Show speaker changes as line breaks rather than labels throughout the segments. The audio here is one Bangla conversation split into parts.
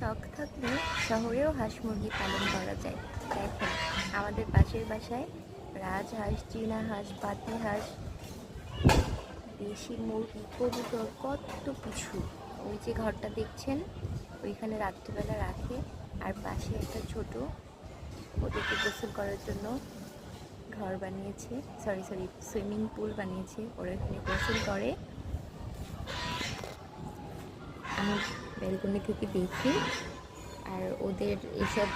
শখ থাকলে শহরেও হাঁস মুরগি পালন করা যায়। দেখেন আমাদের পাশের বাসায় রাজহাঁস, চীনা হাঁস, পাতি হাঁস, দেশি মুরগি, কবুতর, কত কিছু। ওই যে ঘরটা দেখছেন ওইখানে রাত্রিবেলা রাখে। আর পাশে একটা ছোট ওদেরকে গোসল করার জন্য ঘর বানিয়েছে, সরি সুইমিং পুল বানিয়েছে, ওরা এখানে গোসল করে। আমি ব্যালকনি থেকে দেখি। আর ওদের এসব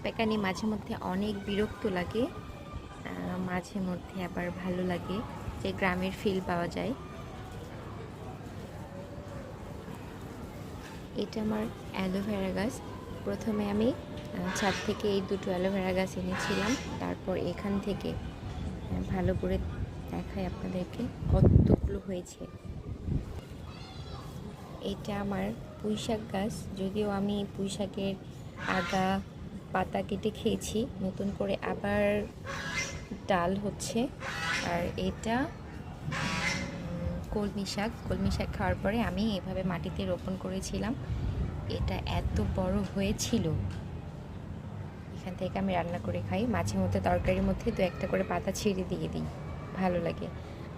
প্যাকানি মাঝে মধ্যে অনেক বিরক্ত লাগে, মাঝে মধ্যে আবার ভালো লাগে, যে গ্রামের ফিল পাওয়া যায়। এটা আমার অ্যালোভেরা গাছ। প্রথমে আমি ছাদ থেকে এই দুটো অ্যালোভেরা গাছ এনেছিলাম, তারপর এখান থেকে ভালো করে দেখাই আপনাদেরকে কতগুলো হয়েছে। এটা আমার পুঁইশাক গাছ, যদিও আমি পুঁইশাকের আগা পাতা কেটে খেয়েছি, নতুন করে আবার ডাল হচ্ছে। আর এটা কলমি শাক খাওয়ার পরে আমি এভাবে মাটিতে রোপণ করেছিলাম। এটা এত বড় হয়েছিল, এখান থেকে আমি রান্না করে খাই, মাঝে মধ্যে তরকারির মধ্যে দু একটা করে পাতা ছিঁড়ে দিয়ে দিই, ভালো লাগে।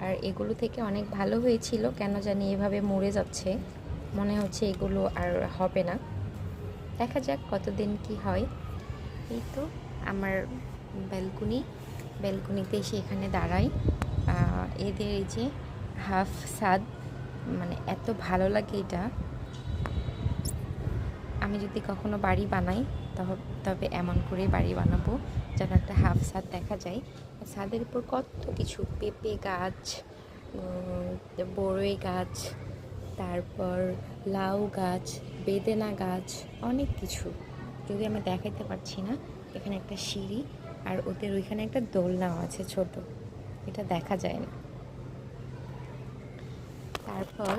আর এগুলো থেকে অনেক ভালো হয়েছিল, কেন জানি এভাবে মরে যাচ্ছে, মনে হচ্ছে এগুলো আর হবে না। দেখা যাক কতদিন কি হয়। এই তো আমার ব্যালকনিতে এসে এখানে দাঁড়াই। এদের এই যে হাফ ছাদ, মানে এত ভালো লাগে এটা। আমি যদি কখনো বাড়ি বানাই তবে এমন করে বাড়ি বানাবো যেন একটা হাফ ছাদ দেখা যায়। ছাদের উপর কত কিছু, পেঁপে গাছ, বড়ই গাছ, তারপর লাউ গাছ, বেদেনা গাছ, অনেক কিছু। যদি আমি দেখাইতে পারছি না। এখানে একটা সিঁড়ি, আর ওদের ওইখানে একটা দোলনাও আছে ছোট, এটা দেখা যায় না। তারপর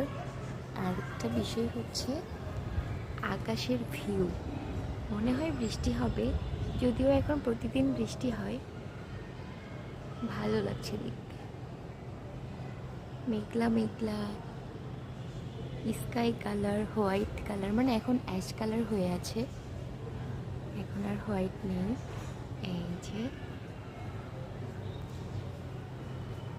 আর একটা বিষয় হচ্ছে আকাশের ভিউ। মনে হয় বৃষ্টি হবে, যদিও এখন প্রতিদিন বৃষ্টি হয়। ভালো লাগছে দেখতে, মেঘলা মেঘলা, স্কাই কালার, হোয়াইট কালার, মানে এখন অ্যাশ কালার হয়ে আছে, এখন আর হোয়াইট নেই। এই যে